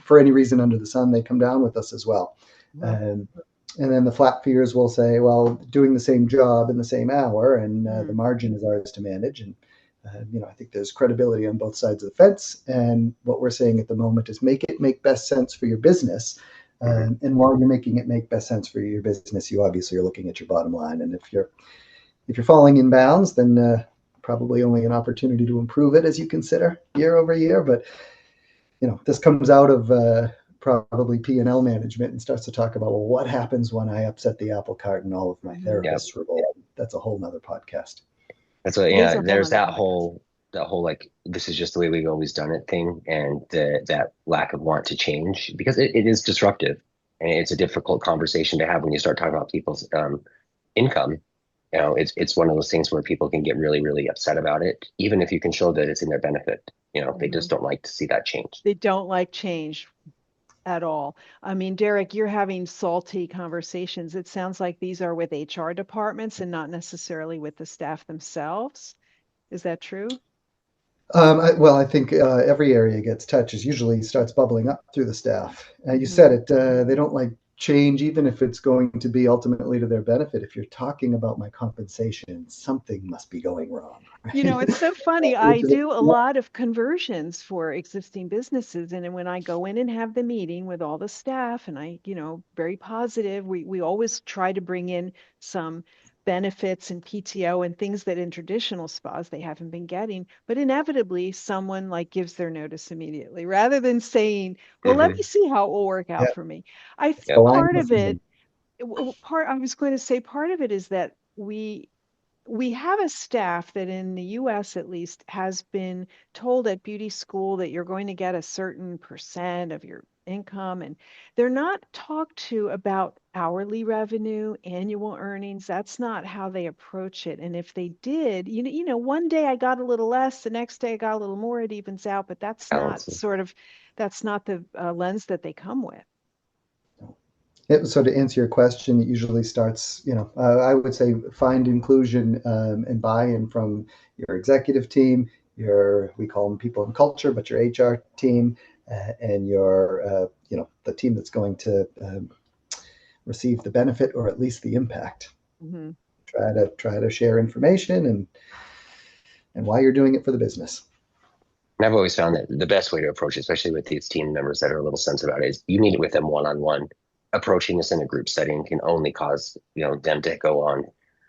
Speaker 2: for any reason under the sun, they come down with us as well. And then the flat feers will say, well, doing the same job in the same hour, and the margin is ours to manage. And I think there's credibility on both sides of the fence. And what we're saying at the moment is make it make best sense for your business. And while you're making it make best sense for your business, you obviously are looking at your bottom line. And if you're falling in bounds, then probably only an opportunity to improve it as you consider year over year. But this comes out of probably P&L management and starts to talk about, well, what happens when I upset the apple cart and all of my therapists revolt? That's a whole nother podcast.
Speaker 3: That's what, there's that whole like, this is just the way we've always done it thing, and that lack of want to change, because it is disruptive, and it's a difficult conversation to have when you start talking about people's income. It's one of those things where people can get really, really upset about it, even if you can show that it's in their benefit. They just don't like to see that change.
Speaker 1: They don't like change at all. I mean, Derek, you're having salty conversations. It sounds like these are with HR departments and not necessarily with the staff themselves. Is that true?
Speaker 2: I think every area gets touched. Usually starts bubbling up through the staff. You said it. They don't like change, even if it's going to be ultimately to their benefit. If you're talking about my compensation, something must be going wrong, right?
Speaker 1: It's so funny. I
Speaker 2: Which is,
Speaker 1: do a lot of conversions for existing businesses. And then when I go in and have the meeting with all the staff and very positive, we always try to bring in some benefits and PTO and things that in traditional spas they haven't been getting. But inevitably, someone like gives their notice immediately rather than saying, well, let me
Speaker 3: Hmm.
Speaker 1: see how it will work
Speaker 2: yeah,
Speaker 1: out for me. I think
Speaker 3: Yep.
Speaker 1: part
Speaker 2: alignment.
Speaker 1: of it, I was going to say part of it is that we have a staff that in the US at least has been told at beauty school that you're going to get a certain percent of your income, and they're not talked to about hourly revenue, annual earnings. That's not how they approach it. And if they did, one day I got a little less, the next day I got a little more, it evens out, but
Speaker 3: Balancing.
Speaker 1: that's not the lens that they come with.
Speaker 2: So to answer your question, it usually starts, I would say find inclusion and buy-in from your executive team, we call them people and culture, but your HR team and the team that's going to receive the benefit or at least the impact.
Speaker 1: Mm-hmm.
Speaker 2: Try to share information and why you're doing it for the business.
Speaker 3: And I've always found that the best way to approach it, especially with these team members that are a little sensitive about it, is you meet it with them one-on-one. Approaching this in a group setting can only cause, them to go on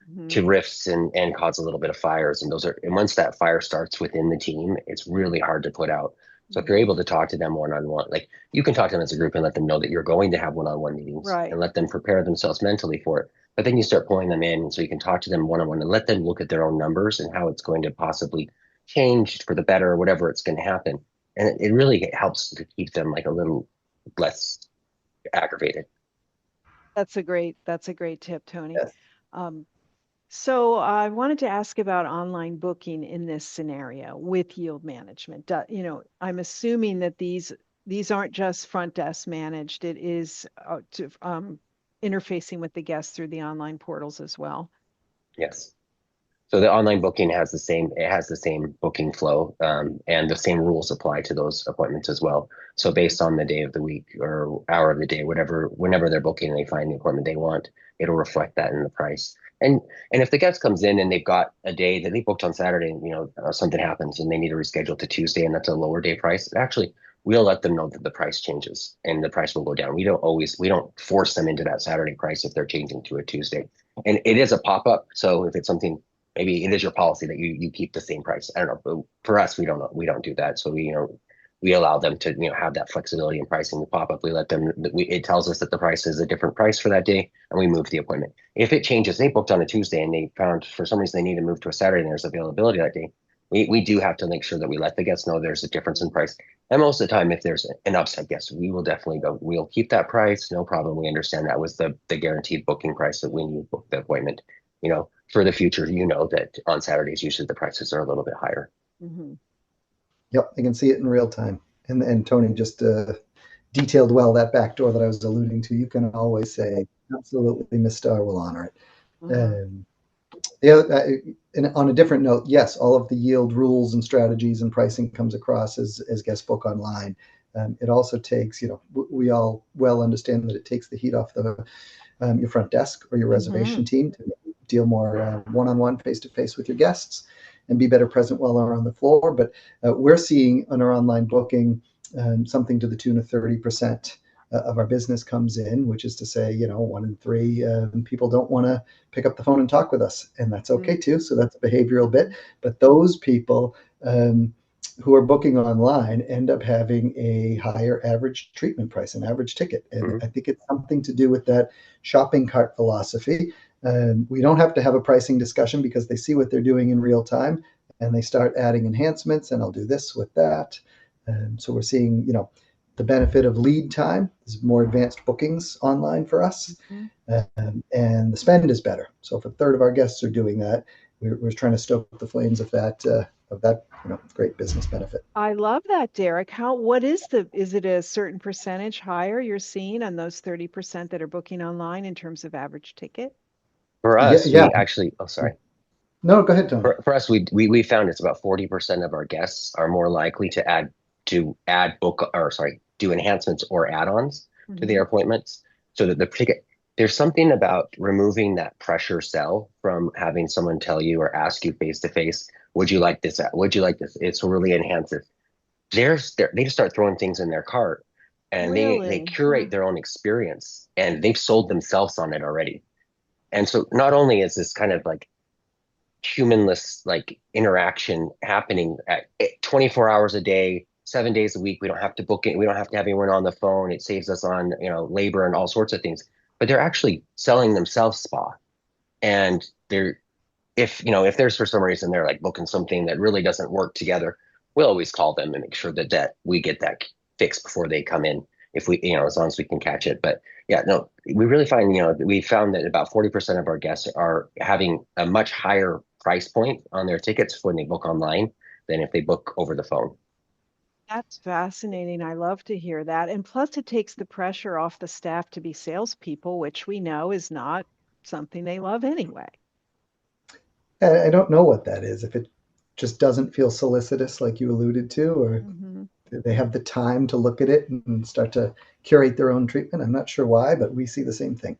Speaker 1: Mm-hmm.
Speaker 3: to rifts and cause a little bit of fires. And once that fire starts within the team, it's really hard to put out. So if you're able to talk to them one-on-one, like you can talk to them as a group and let them know that you're going to have one-on-one meetings
Speaker 1: Right.
Speaker 3: and let them prepare themselves mentally for it. But then you start pulling them in so you can talk to them one-on-one and let them look at their own numbers and how it's going to possibly change for the better or whatever it's going to happen. And it really helps to keep them like a little less aggravated.
Speaker 1: That's a great tip, Tony.
Speaker 2: Yes.
Speaker 1: Um, So I wanted to ask about online booking in this scenario with yield management. I'm assuming that these aren't just front desk managed. It is interfacing with the guests through the online portals as well.
Speaker 3: Yes. So the online booking has the same booking flow, and the same rules apply to those appointments as well. So based on the day of the week or hour of the day, whenever they're booking and they find the appointment they want, it'll reflect that in the price. And if the guest comes in and they've got a day that they booked on Saturday, and something happens and they need to reschedule to Tuesday, and that's a lower day price, actually we'll let them know that the price changes and the price will go down. We don't force them into that Saturday price if they're changing to a Tuesday. And it is a pop-up. So if it's something, maybe it is your policy that you keep the same price. I don't know, but for us, we don't do that. So we allow them to have that flexibility in pricing. The pop up, we let them. It tells us that the price is a different price for that day, and we move the appointment. If it changes, they booked on a Tuesday and they found for some reason they need to move to a Saturday and there's availability that day. We do have to make sure that we let the guests know there's a difference in price. And most of the time, if there's an upside guest, we will definitely go. We'll keep that price, no problem. We understand that was the guaranteed booking price that when you book the appointment. For the future, that on Saturdays, usually the prices are a little bit higher.
Speaker 1: Mm-hmm.
Speaker 2: Yep, I can see it in real time. And Tony just detailed well that back door that I was alluding to. You can always say, absolutely, Miss Starr will honor it.
Speaker 1: Uh-huh.
Speaker 2: And on a different note, yes, all of the yield rules and strategies and pricing comes across as guest book online. It also takes, we all well understand that it takes the heat off your front desk or your reservation team to deal more one-on-one, face-to-face with your guests and be better present while they're on the floor. But we're seeing on our online booking something to the tune of 30% of our business comes in, which is to say, 1 in 3 people don't want to pick up the phone and talk with us. And that's okay too. So that's a behavioral bit. But those people who are booking online end up having a higher average treatment price, an average ticket. And I think it's something to do with that shopping cart philosophy. We don't have to have a pricing discussion because they see what they're doing in real time and they start adding enhancements and I'll do this with that. So we're seeing, the benefit of lead time is more advanced bookings online for us. And the spend is better. So if a third of our guests are doing that, we're trying to stoke the flames of that great business benefit.
Speaker 1: I love that, Derek. Is it a certain percentage higher you're seeing on those 30% that are booking online in terms of average ticket?
Speaker 3: For
Speaker 2: Yeah,
Speaker 3: us,
Speaker 2: yeah.
Speaker 3: we actually, oh, sorry.
Speaker 2: No, go ahead, Tony.
Speaker 3: For us, we found it's about 40% of our guests are more likely to do enhancements or add-ons to their appointments. so that the ticket, there's something about removing that pressure sell from having someone tell you or ask you face to face, would you like this? Would you like this? It's really enhances. They just start throwing things in their cart, and they
Speaker 1: Really?
Speaker 3: curate their own experience, and they've sold themselves on it already. And so not only is this kind of like humanless like interaction happening at 24 hours a day, 7 days a week. We don't have to book it. We don't have to have anyone on the phone. It saves us on, labor and all sorts of things. But they're actually selling themselves spa. And they're if there's for some reason they're like booking something that really doesn't work together, we'll always call them and make sure that we get that fixed before they come in. If we, as long as we can catch it. But yeah, no, we really find, we found that about 40% of our guests are having a much higher price point on their tickets when they book online than if they book over the phone.
Speaker 1: That's fascinating. I love to hear that. And plus, it takes the pressure off the staff to be salespeople, which we know is not something they love anyway.
Speaker 2: I don't know what that is. If it just doesn't feel solicitous, like you alluded to, or
Speaker 1: Hmm.
Speaker 2: they have the time to look at it and start to curate their own treatment. I'm not sure why, but we see the same thing.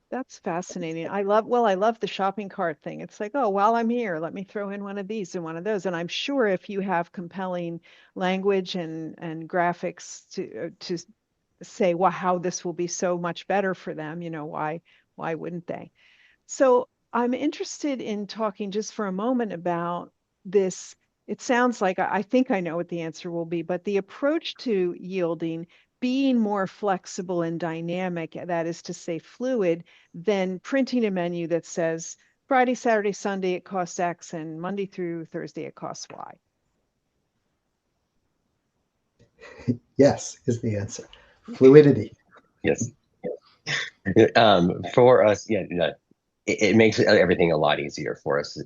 Speaker 1: That's fascinating. I love the shopping cart thing. It's like, oh, while I'm here, let me throw in one of these and one of those. And I'm sure if you have compelling language and graphics to say, well, how this will be so much better for them, why wouldn't they? So I'm interested in talking just for a moment about this. It sounds like I think I know what the answer will be, but the approach to yielding being more flexible and dynamic, that is to say, fluid, than printing a menu that says Friday, Saturday, Sunday it costs X and Monday through Thursday it costs Y.
Speaker 2: Yes, is the answer. Fluidity.
Speaker 3: Yes. For us, yeah, it makes everything a lot easier for us.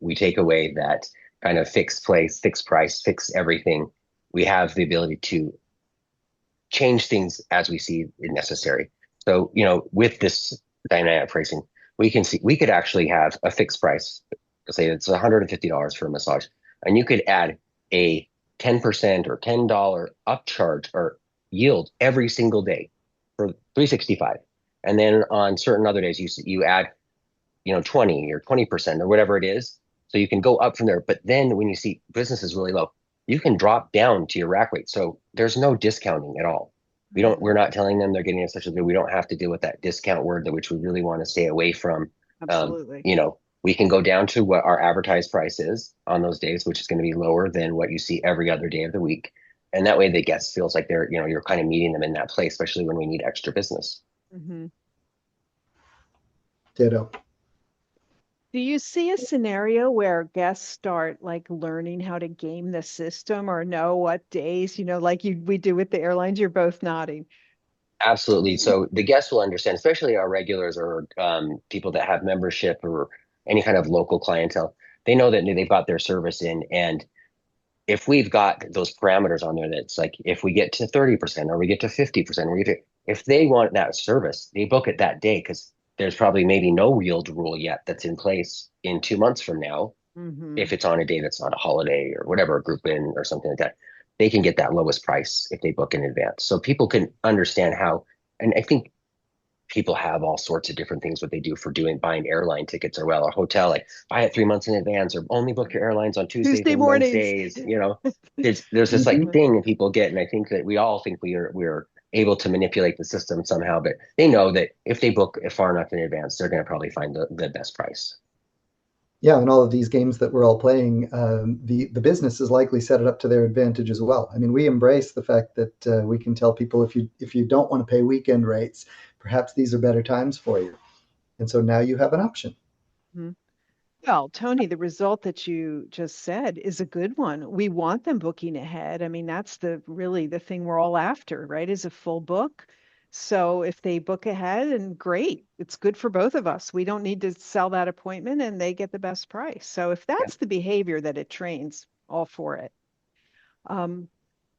Speaker 3: We take away that kind of fixed place, fixed price, fixed everything. We have the ability to change things as we see it necessary. So, with this dynamic pricing, we could actually have a fixed price. Let's say it's $150 for a massage, and you could add a 10% or $10 upcharge or yield every single day for 365. And then on certain other days, you add, 20 or 20% or whatever it is. So you can go up from there. But then when you see business is really low, you can drop down to your rack rate. So there's no discounting at all. We're
Speaker 1: Mhm.
Speaker 3: not telling them they're getting a special deal. We don't have to deal with that discount word that which we really want to stay away from. Um,
Speaker 1: Absolutely.
Speaker 3: you know, we can go down to what our advertised price is on those days, which is going to be lower than what you see every other day of the week. And that way the guest feels like you're kind of meeting them in that place, especially when we need extra business.
Speaker 1: Hmm.
Speaker 2: Ditto.
Speaker 1: Do you see a scenario where guests start like learning how to game the system or know what days, like we do with the airlines? You're both nodding.
Speaker 3: Absolutely. So the guests will understand, especially our regulars or people that have membership or any kind of local clientele. They know that they've got their service in, and if we've got those parameters on there, that's like if we get to 30% or we get to 50%, if they want that service, they book it that day because there's probably maybe no yield rule yet that's in place in 2 months from now
Speaker 1: Hmm.
Speaker 3: if it's on a day that's not a holiday or whatever, a group in or something like that, they can get that lowest price if they book in advance. So people can understand how, and I think people have all sorts of different things what they do for buying airline tickets or a hotel, like buy it 3 months in advance or only book your airlines on Tuesdays
Speaker 1: Tuesday
Speaker 3: and
Speaker 1: mornings.
Speaker 3: Wednesdays. There's this like
Speaker 2: Mhm.
Speaker 3: thing that people get, and I think that we all think we're able to manipulate the system somehow, but they know that if they book far enough in advance, they're going to probably find the best price.
Speaker 2: Yeah, and all of these games that we're all playing, the businesses likely set it up to their advantage as well. I mean, we embrace the fact that we can tell people if you don't want to pay weekend rates, perhaps these are better times for you, and so now you have an option.
Speaker 1: Mhm. Well, Tony, the result that you just said is a good one. We want them booking ahead. I mean, that's really the thing we're all after, right? Is a full book. So if they book ahead, and great, it's good for both of us. We don't need to sell that appointment and they get the best price. So if
Speaker 3: Yeah.
Speaker 1: that's the behavior that it trains, all for it. Um,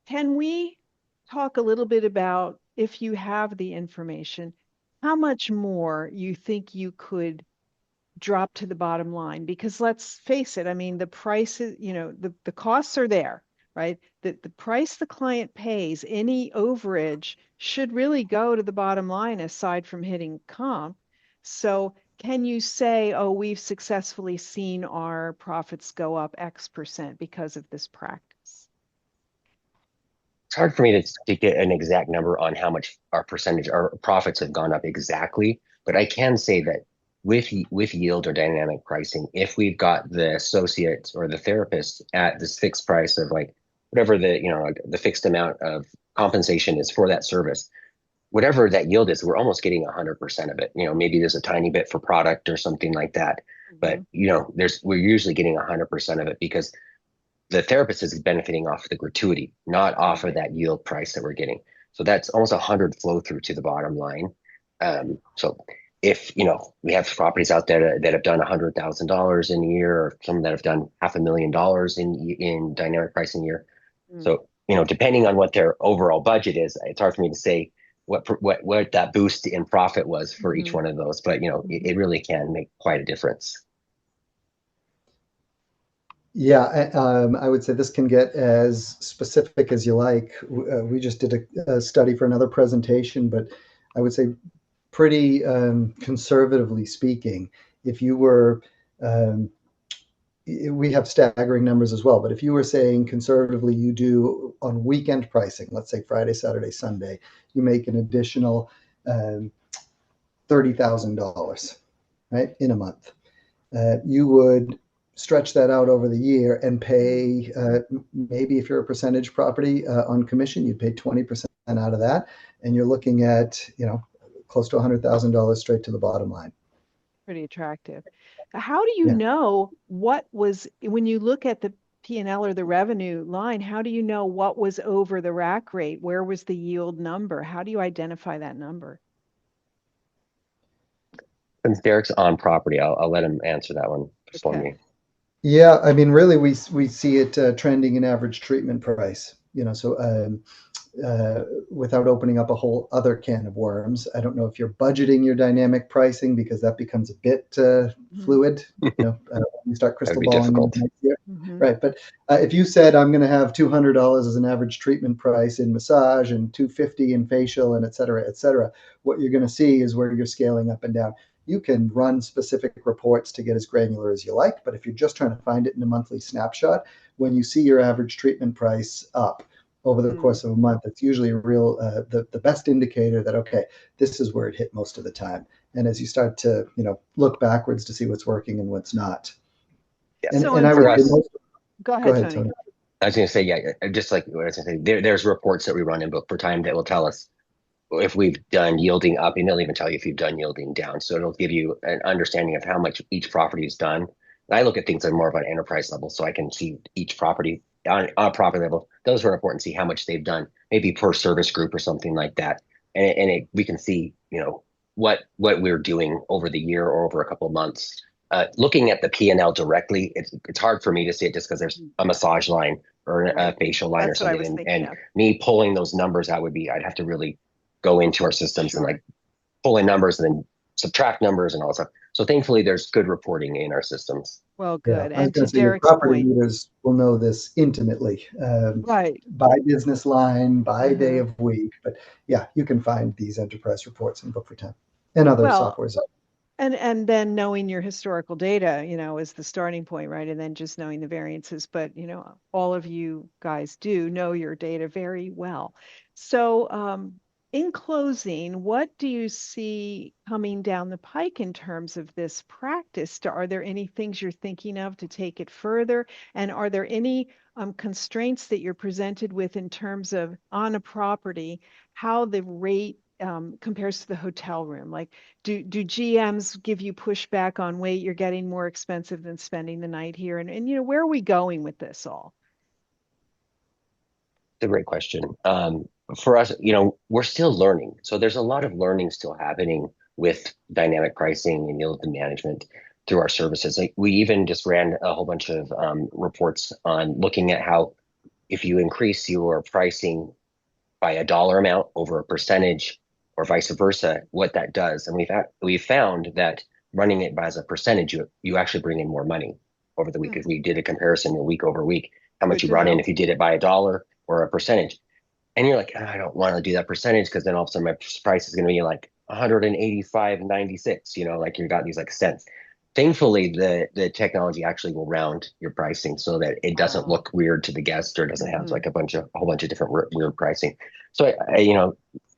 Speaker 1: can we talk a little bit about if you have the information, how much more you think you could drop to the bottom line? Because let's face it, I mean, the prices, the costs are there, right? That the price the client pays, any overage should really go to the bottom line aside from hitting comp. So can you say, oh, we've successfully seen our profits go up X% because of this practice?
Speaker 3: It's hard for me to get an exact number on how much our profits have gone up exactly, but I can say that with yield or dynamic pricing, if we've got the associate or the therapist at this fixed price of like whatever like the fixed amount of compensation is for that service, whatever that yield is, we're almost getting 100% of it. Maybe there's a tiny bit for product or something like that, but we're usually getting 100% of it because the therapist is benefiting off the gratuity, not off of that yield price that we're getting. So that's almost 100 flow through to the bottom line. So if we have properties out there that have done $100,000 in a year, or some that have done $500,000 in dynamic pricing a year. So depending on what their overall budget is, it's hard for me to say what that boost in profit was for each one of those, but it really can make quite a difference.
Speaker 2: Yeah, I would say this can get as specific as you like. We just did a study for another presentation, but I would say pretty conservatively speaking, if you were, we have staggering numbers as well, but if you were saying conservatively you do on weekend pricing, let's say Friday, Saturday, Sunday, you make an additional $30,000, right, in a month. You would stretch that out over the year and pay, maybe if you're a percentage property on commission, you'd pay 20% out of that. And you're looking at, close to $100,000 straight to the bottom line.
Speaker 1: Pretty attractive. How do you know what was, when you look at the P&L or the revenue line, how do you know what was over the rack rate? Where was the yield number? How do you identify that number?
Speaker 3: Since Derek's on property, I'll let him answer that one for me.
Speaker 2: Yeah, I mean, really, we see it trending in average treatment price. So without opening up a whole other can of worms, I don't know if you're budgeting your dynamic pricing, because that becomes a bit fluid. When you start crystal balling next year, right? But if you said I'm going to have $200 as an average treatment price in massage and $250 in facial and et cetera, what you're going to see is where you're scaling up and down. You can run specific reports to get as granular as you like, but if you're just trying to find it in a monthly snapshot, when you see your average treatment price up over the course of a month, it's usually a real the best indicator that, okay, this is where it hit most of the time. And as you start to look backwards to see what's working and what's not.
Speaker 3: Yeah.
Speaker 2: And,
Speaker 1: So
Speaker 2: and I would say
Speaker 1: go ahead, Tony.
Speaker 3: I was going to say, just like what I was going to say, there's reports that we run in Book for Time that will tell us if we've done yielding up, and it'll even tell you if you've done yielding down. So it'll give you an understanding of how much each property has done. And I look at things on more of an enterprise level, so I can see each property on a property level. Those are important to see how much they've done, maybe per service group or something like that. And we can see, what we're doing over the year or over a couple of months. Looking at the P&L directly, it's hard for me to see it just because there's a massage line or a facial line or something. And me pulling those numbers out I'd have to really go into our systems and like pull in numbers and then subtract numbers and all that stuff. So thankfully, there's good reporting in our systems.
Speaker 1: Well, good.
Speaker 2: And to Derek's property leaders will know this intimately,
Speaker 1: right?
Speaker 2: By business line, by day of week. But yeah, you can find these enterprise reports in Book for Time and other softwares.
Speaker 1: And then knowing your historical data, is the starting point, right? And then just knowing the variances. But all of you guys do know your data very well. So in closing, what do you see coming down the pike in terms of this practice? Are there any things you're thinking of to take it further? And are there any constraints that you're presented with in terms of on a property, how the rate compares to the hotel room? Like, do GMs give you pushback on, wait, you're getting more expensive than spending the night here? And where are we going with this all?
Speaker 3: It's a great question. For us, we're still learning. So there's a lot of learning still happening with dynamic pricing and yield management through our services. Like, we even just ran a whole bunch of reports on looking at how if you increase your pricing by a dollar amount over a percentage or vice versa, what that does. And we've found that running it as a percentage, you actually bring in more money over the week. If we did a comparison week over week, how much
Speaker 1: Good
Speaker 3: you
Speaker 1: to
Speaker 3: brought in,
Speaker 1: know.
Speaker 3: if you did it by a dollar or a percentage. And you're like, I don't want to do that percentage because then all of a sudden my price is going to be like 185.96, like you got these like cents. Thankfully, the technology actually will round your pricing so that it doesn't
Speaker 1: Oh.
Speaker 3: look weird to the guest or doesn't have like
Speaker 1: Mm-hmm.
Speaker 3: a whole bunch of different weird pricing. So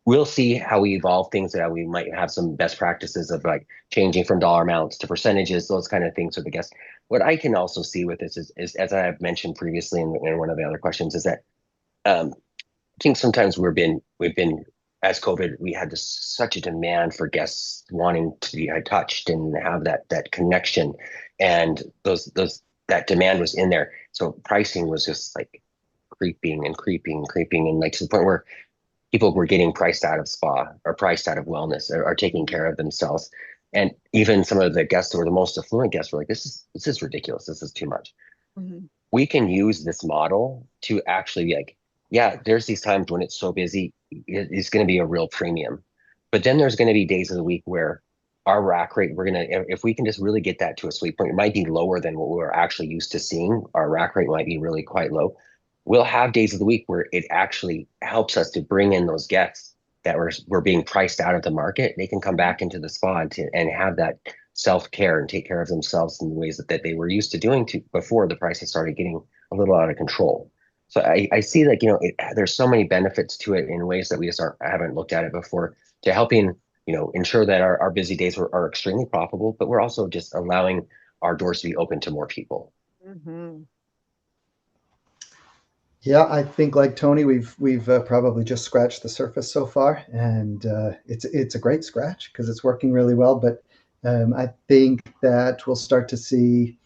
Speaker 3: we'll see how we evolve things, that we might have some best practices of like changing from dollar amounts to percentages, those kind of things for the guests. What I can also see with this is as I've mentioned previously in one of the other questions, is that I think sometimes we've been as COVID, we had such a demand for guests wanting to be touched and have that connection, and those that demand was in there. So pricing was just like creeping and creeping and creeping, and like to the point where people were getting priced out of spa or priced out of wellness, or taking care of themselves. And even some of the guests who were the most affluent guests were like, this is ridiculous. This is too much.
Speaker 1: Mm-hmm.
Speaker 3: We can use this model to actually be like, yeah, there's these times when it's so busy, it's going to be a real premium. But then there's going to be days of the week where our rack rate, if we can just really get that to a sweet point, it might be lower than what we're actually used to seeing. Our rack rate might be really quite low. We'll have days of the week where it actually helps us to bring in those guests that were being priced out of the market. They can come back into the spa and have that self-care and take care of themselves in the ways that they were used to doing before the prices started getting a little out of control. So I see like, there's so many benefits to it in ways that we just haven't looked at it before, to helping, ensure that our busy days are extremely profitable, but we're also just allowing our doors to be open to more people.
Speaker 1: Mm-hmm.
Speaker 2: Yeah, I think like Tony, we've probably just scratched the surface so far, and it's a great scratch because it's working really well. But I think that we'll start to see.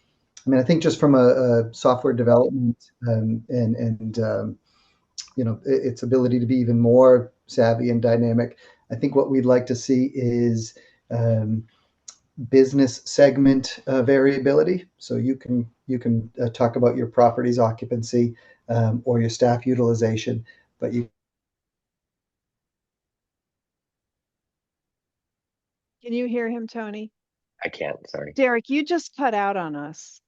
Speaker 2: I mean, I think just from a software development and its ability to be even more savvy and dynamic. I think what we'd like to see is business segment variability. So you can talk about your property's occupancy or your staff utilization, but you
Speaker 1: Can you hear him, Tony?
Speaker 3: I can't, sorry.
Speaker 1: Derek, you just cut out on us.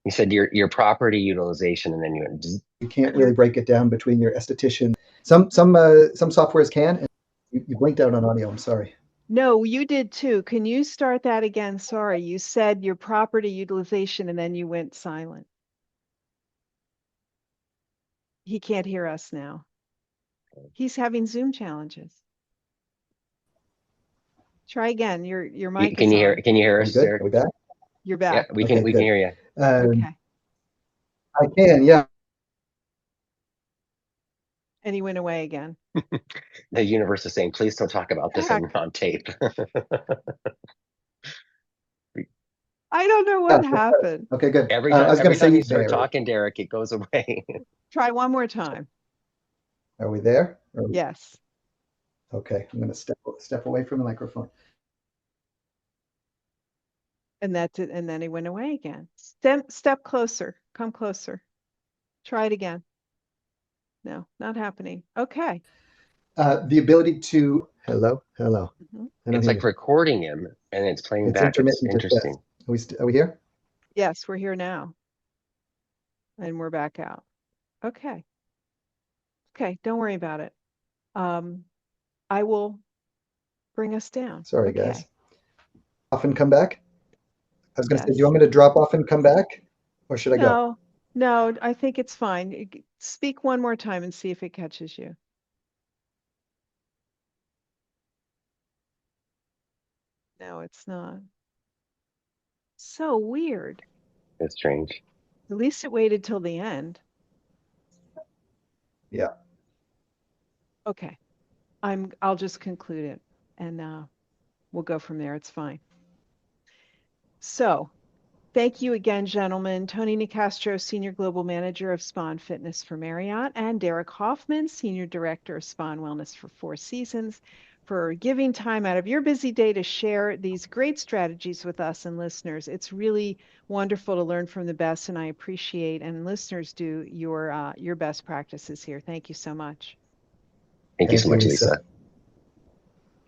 Speaker 3: You said your property utilization, and then you went, zzz.
Speaker 2: you can't really
Speaker 1: You're,
Speaker 2: break it down between your esthetician. Some softwares can. And you blinked out on audio. I'm sorry.
Speaker 1: no, you did too. Can you start that again? Sorry, you said your property utilization and then you went silent. He can't hear us now. He's having Zoom challenges. Try again. Your mic is on.
Speaker 3: Can you hear
Speaker 2: Are we
Speaker 3: us,
Speaker 2: good? Are
Speaker 3: Derek?
Speaker 2: we back?
Speaker 1: You're
Speaker 3: Yeah,
Speaker 1: back.
Speaker 2: Okay,
Speaker 3: we can
Speaker 2: good.
Speaker 3: hear you.
Speaker 1: Okay.
Speaker 2: I can. Yeah.
Speaker 1: And he went away again.
Speaker 3: The universe is saying, please don't talk about this
Speaker 1: Heck,
Speaker 3: on tape.
Speaker 1: I don't know what happened.
Speaker 2: Okay, good. I was going
Speaker 3: Every
Speaker 2: to say
Speaker 3: time
Speaker 2: you
Speaker 3: you start
Speaker 2: there.
Speaker 3: talking, Derek, it goes away.
Speaker 1: Try one more time.
Speaker 2: Are we there?
Speaker 1: Yes.
Speaker 2: Okay, I'm going to step away from the microphone.
Speaker 1: And that's it. And then he went away again. Step closer. Come closer. Try it again. No, not happening. Okay.
Speaker 2: The ability to hello.
Speaker 1: Mhm.
Speaker 2: I don't
Speaker 3: It's
Speaker 2: hear
Speaker 3: like
Speaker 2: you.
Speaker 3: recording him and it's playing
Speaker 2: It's
Speaker 3: back. It's
Speaker 2: intermittent at best.
Speaker 3: interesting.
Speaker 2: Are we here?
Speaker 1: Yes, we're here now. And we're back out. Okay. Okay. Don't worry about it. Um, I will bring us down.
Speaker 2: Sorry, guys.
Speaker 1: Okay.
Speaker 2: Off and come back. I was going to say, do you
Speaker 1: Yes.
Speaker 2: want me to drop off and come back, or should I go?
Speaker 1: No, no, I think it's fine. Speak one more time and see if it catches you. No, it's not. So weird.
Speaker 3: It's strange.
Speaker 1: At least it waited till the end.
Speaker 2: Yeah.
Speaker 1: Okay. I'll just conclude it and we'll go from there. It's fine. So thank you again, gentlemen. Tony Nicastro, Senior Global Manager of Spa and Fitness for Marriott, and Derek Hofmann, Senior Director of Spa and Wellness for Four Seasons, for giving time out of your busy day to share these great strategies with us and listeners. It's really wonderful to learn from the best, and I appreciate, and listeners do, your best practices here. Thank you so much.
Speaker 3: Thank you so
Speaker 2: Thank you,
Speaker 3: much,
Speaker 2: Lisa.
Speaker 3: Lisa.